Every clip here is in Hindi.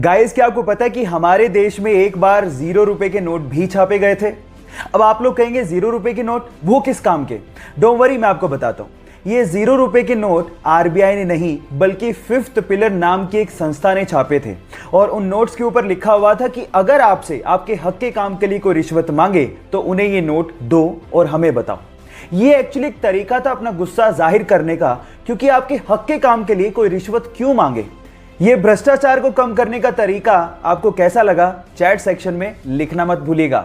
गाइस, क्या आपको पता है कि हमारे देश में एक बार 0 रुपए के नोट भी छापे गए थे। अब आप लोग कहेंगे 0 रुपए के नोट वो किस काम के? डोंट वरी, मैं आपको बताता हूं। ये 0 रुपए के नोट आरबीआई ने नहीं बल्कि फिफ्थ पिलर नाम की एक संस्था ने छापे थे और उन नोट्स के ऊपर लिखा हुआ था कि अगर आपसे आपके हक के काम के लिए कोई रिश्वत मांगे तो उन्हें ये नोट दो और हमें बताओ। ये एक्चुअली एक तरीका था अपना गुस्सा जाहिर करने का, क्योंकि आपके हक के काम के लिए कोई रिश्वत क्यों मांगे। ये भ्रष्टाचार को कम करने का तरीका आपको कैसा लगा, चैट सेक्शन में लिखना मत भूलिएगा।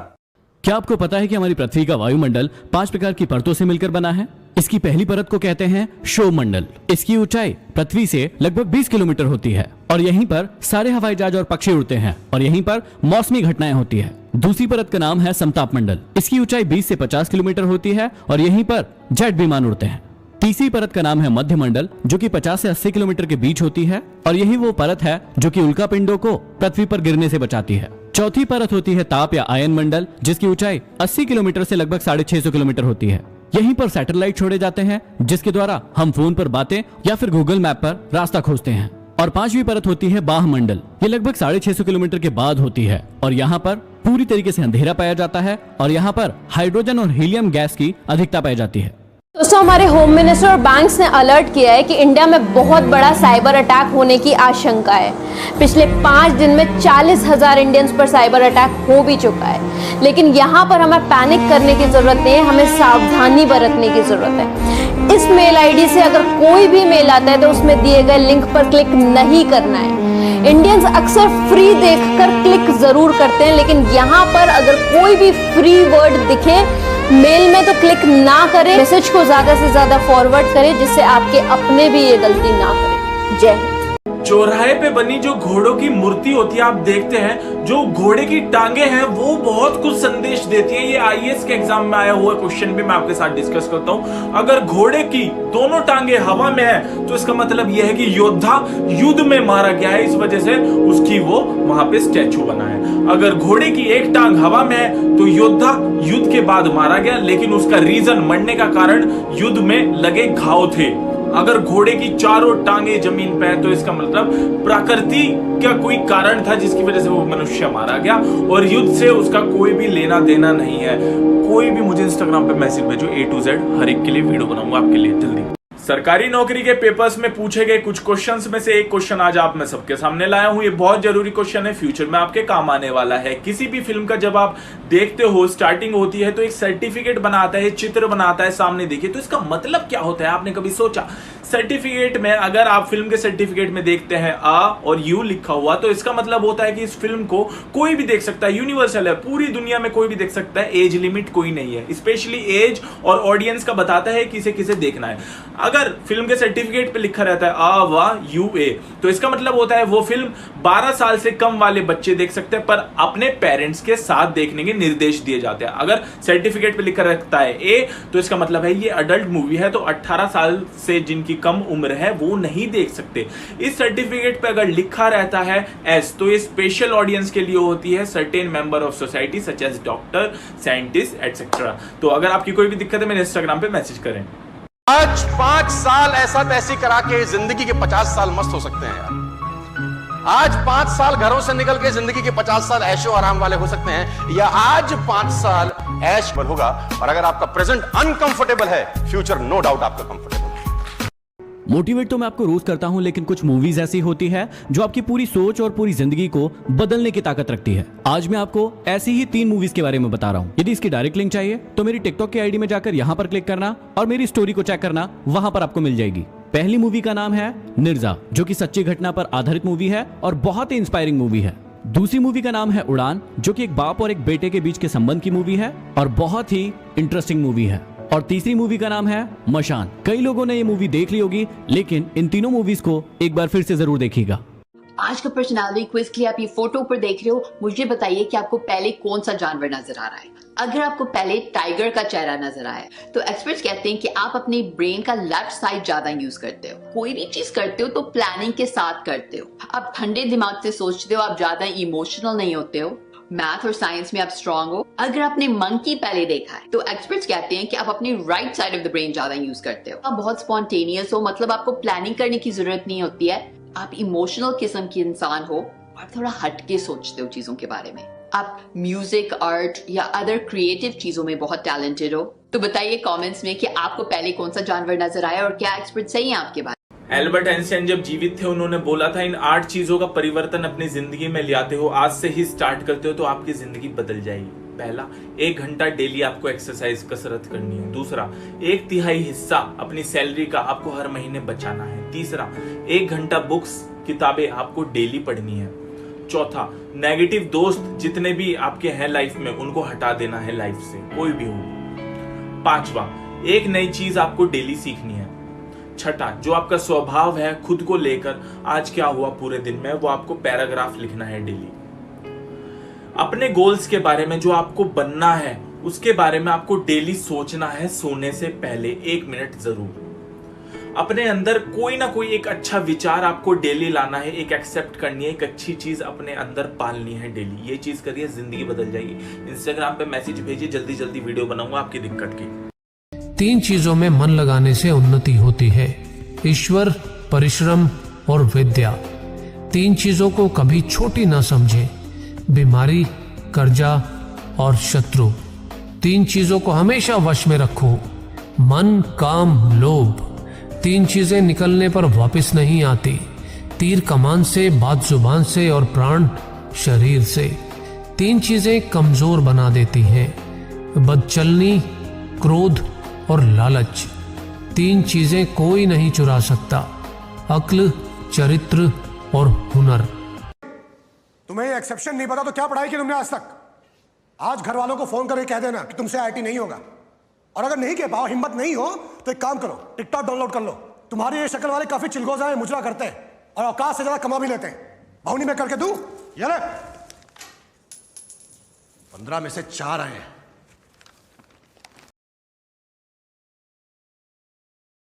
क्या आपको पता है कि हमारी पृथ्वी का वायुमंडल 5 प्रकार की परतों से मिलकर बना है? इसकी पहली परत को कहते हैं क्षोभमंडल। इसकी ऊंचाई पृथ्वी से लगभग 20 किलोमीटर होती है और यहीं पर सारे हवाई जहाज और पक्षी उड़ते हैं और यहीं पर मौसमी घटनाएं होती है। दूसरी परत का नाम है समताप मंडल। इसकी ऊंचाई 20 से 50 किलोमीटर होती है और यहीं पर जेट विमान उड़ते हैं। तीसरी परत का नाम है मध्य मंडल, जो कि 50 से 80 किलोमीटर के बीच होती है और यही वो परत है जो कि उल्का पिंडों को पृथ्वी पर गिरने से बचाती है। चौथी परत होती है ताप या आयन मंडल, जिसकी ऊंचाई 80 किलोमीटर से लगभग 650 किलोमीटर होती है। यहीं पर सैटेलाइट छोड़े जाते हैं जिसके द्वारा हम फोन पर बातें या फिर गूगल मैप पर रास्ता खोजते हैं। और पांचवी परत होती है बाह्य मंडल। ये लगभग 650 किलोमीटर के बाद होती है और यहाँ पर पूरी तरीके से अंधेरा पाया जाता है और यहाँ पर हाइड्रोजन और हीलियम गैस की अधिकता पाई जाती है। दोस्तों, हमारे होम मिनिस्टर और बैंक्स ने अलर्ट किया है कि इंडिया में बहुत बड़ा साइबर अटैक होने की आशंका है। पिछले 5 दिन में 40,000 इंडियंस पर साइबर अटैक हो भी चुका है, लेकिन यहाँ पर हमें पैनिक करने की जरूरत नहीं है, हमें सावधानी बरतने की जरूरत है। इस मेल आईडी से अगर कोई भी मेल आता है तो उसमें दिए गए लिंक पर क्लिक नहीं करना है। इंडियंस अक्सर फ्री देखकर क्लिक जरूर करते हैं, लेकिन यहाँ पर अगर कोई भी फ्री वर्ड दिखे मेल में तो क्लिक ना करें। मैसेज को ज्यादा से ज्यादा फॉरवर्ड करें जिससे आपके अपने भी ये गलती ना करें। जय हिंद। चौराहे पे बनी जो घोड़ों की मूर्ति होती है, आप देखते हैं जो घोड़े की टांगे हैं वो बहुत कुछ संदेश देती है। ये आईएएस के एग्जाम में आया हुआ क्वेश्चन भी मैं आपके साथ डिस्कस करता हूं। अगर घोड़े की दोनों टांगे हवा में है तो इसका मतलब यह है कि योद्धा युद्ध में मारा गया है, इस वजह से उसकी वो वहां पे स्टैचू बना है। अगर घोड़े की एक टांग हवा में है तो योद्धा युद्ध के बाद मारा गया, लेकिन उसका रीजन मरने का कारण युद्ध में लगे घाव थे। अगर घोड़े की चारों टांगे जमीन पे है तो इसका मतलब प्रकृति का कोई कारण था जिसकी वजह से वो मनुष्य मारा गया और युद्ध से उसका कोई भी लेना देना नहीं है। कोई भी मुझे इंस्टाग्राम पे मैसेज भेजो, A to Z हर एक के लिए वीडियो बनाऊंगा आपके लिए जल्दी। सरकारी नौकरी के पेपर्स में पूछे गए कुछ क्वेश्चंस में से एक क्वेश्चन आज आप मैं सबके सामने लाया हूं। ये बहुत जरूरी क्वेश्चन है, फ्यूचर में आपके काम आने वाला है। किसी भी फिल्म का जब आप देखते हो, स्टार्टिंग होती है तो एक सर्टिफिकेट बनाता है, चित्र बनाता है सामने, देखिए तो इसका मतलब क्या होता है? आपने कभी सोचा? सर्टिफिकेट में अगर आप फिल्म के सर्टिफिकेट में देखते हैं आ और यू लिखा हुआ तो इसका मतलब होता है कि इस फिल्म को कोई भी देख सकता है, यूनिवर्सल है, पूरी दुनिया में कोई भी देख सकता है, एज लिमिट कोई नहीं है। स्पेशली एज और ऑडियंस का बताता है किसे किसे देखना है। अगर फिल्म के सर्टिफिकेट पे लिखा रहता है आ वा यू ए तो इसका मतलब होता है वो फिल्म 12 साल से कम वाले बच्चे देख सकते हैं, पर अपने पेरेंट्स के साथ देखने के निर्देश दिए जाते हैं। अगर सर्टिफिकेट पे लिखा रहता है ए तो इसका मतलब है ये अडल्ट मूवी है, तो 18 साल से जिनकी कम उम्र है वो नहीं देख सकते। इस सर्टिफिकेट पे अगर लिखा रहता है एस तो ये स्पेशल ऑडियंस के लिए होती है, certain member of society such as doctor, scientist etcetera. तो अगर आपकी कोई भी दिक्कत है मेरे इंस्टाग्राम पे मैसेज करें। आज 5 साल ऐसा तैसी करा के जिंदगी के 50 साल मस्त हो सकते हैं यार। आज 5 साल घरों से निकल के जिंदगी के 50 साल ऐशो आराम वाले हो सकते हैं, या आज 5 साल ऐश होगा। और अगर आपका प्रेजेंट अनकंफर्टेबल है, फ्यूचर नो डाउट आपका कंफर्टेबल। मोटिवेट तो मैं आपको रोज करता हूं, लेकिन कुछ मूवीज ऐसी होती है जो आपकी पूरी सोच और पूरी जिंदगी को बदलने की ताकत रखती है। आज मैं आपको ऐसी ही 3 मूवीज के बारे में बता रहा हूं। यदि इसकी डायरेक्ट लिंक चाहिए तो मेरी टिकटॉक की आईडी में जाकर यहां पर क्लिक करना और मेरी स्टोरी को चेक करना, वहां पर आपको मिल जाएगी। पहली मूवी का नाम है निर्जा, जो कि सच्ची घटना पर आधारित मूवी है और बहुत ही इंस्पायरिंग मूवी है। दूसरी मूवी का नाम है उड़ान, जो कि एक बाप और एक बेटे के बीच के संबंध की मूवी है और बहुत ही इंटरेस्टिंग मूवी है। और तीसरी मूवी का नाम है मशान। कई लोगों ने ये मूवी देख ली होगी, लेकिन इन तीनों मूवीज को एक बार फिर से जरूर देखिएगा। आज का पर्सनालिटी क्विज के लिए आप ये फोटो पर देख रहे हो, मुझे बताइए कि आपको पहले कौन सा जानवर नजर आ रहा है। अगर आपको पहले टाइगर का चेहरा नजर आया तो एक्सपर्ट्स कहते हैं कि आप अपने ब्रेन का लेफ्ट साइड ज्यादा यूज करते हो। कोई भी चीज करते हो तो प्लानिंग के साथ करते हो, आप ठंडे दिमाग से सोचते हो, आप ज्यादा इमोशनल नहीं होते हो, मैथ और साइंस में आप स्ट्रांग हो। अगर आपने मंकी पहले देखा है तो एक्सपर्ट्स कहते हैं कि आप अपनी right side of the brain ज्यादा यूज करते हो। आप बहुत स्पॉन्टेनियस हो, मतलब आपको प्लानिंग करने की जरूरत नहीं होती है, आप इमोशनल किस्म के इंसान हो, आप थोड़ा हटके सोचते हो चीजों के बारे में, आप म्यूजिक, आर्ट या अदर क्रिएटिव चीजों में बहुत टैलेंटेड हो, तो बताइए कमेंट्स में कि आपको पहले कौन सा जानवर नजर आया और क्या एक्सपर्ट सही है आपके बारे में। एल्बर्ट आइंस्टाइन जब जीवित थे उन्होंने बोला था, इन 8 चीजों का परिवर्तन अपनी जिंदगी में ले आते हो, आज से ही स्टार्ट करते हो तो आपकी जिंदगी बदल जाएगी। पहला, 1 घंटा डेली आपको एक्सरसाइज कसरत करनी है। दूसरा, 1/3 हिस्सा अपनी सैलरी का आपको हर महीने बचाना है। तीसरा, 1 घंटा बुक्स किताबें आपको डेली पढ़नी है। चौथा, नेगेटिव दोस्त जितने भी आपके हैं लाइफ में उनको हटा देना है लाइफ से, कोई भी हो। पांचवा, एक नई चीज आपको डेली सीखनी है। छठा, जो आपका स्वभाव है खुद को लेकर, आज क्या हुआ पूरे दिन में, वो आपको पैराग्राफ लिखना है डेली। अपने गोल्स के बारे में, जो आपको बनना है उसके बारे में आपको डेली सोचना है सोने से पहले 1 मिनट जरूर। अपने अंदर कोई ना कोई एक अच्छा विचार आपको डेली लाना है, एक एक्सेप्ट करनी है, एक अच्छी चीज अपने अंदर पालनी है डेली। ये चीज करिए, जिंदगी बदल जाएगी। इंस्टाग्राम पे मैसेज भेजिए, जल्दी जल्दी वीडियो बनाऊंगा आपकी दिक्कत की। 3 चीजों में मन लगाने से उन्नति होती है, ईश्वर, परिश्रम और विद्या। 3 चीजों को कभी छोटी ना समझे, बीमारी, कर्जा और शत्रु। 3 चीजों को हमेशा वश में रखो, मन, काम, लोभ। 3 चीजें निकलने पर वापस नहीं आती, तीर कमान से, बात जुबान से और प्राण शरीर से। 3 चीजें कमजोर बना देती हैं, बदचलनी, क्रोध और लालच। 3 चीजें कोई नहीं चुरा सकता, अक्ल, चरित्र और हुनर। तुम्हें ये एक्सेप्शन नहीं पता तो क्या पढ़ाई की तुमने आज तक? आज घर वालों को फोन करके कह देना कि तुमसे आईटी नहीं होगा, और अगर नहीं कह पाओ, हिम्मत नहीं हो, तो एक काम करो, टिकटॉक डाउनलोड कर लो। तुम्हारी ये शक्ल वाले काफी चिलगोजा है, मुजरा करते हैं और औकात से ज्यादा कमा भी लेते हैं। भावनी में करके दूं? ये ले, 15 में से 4 आए हैं।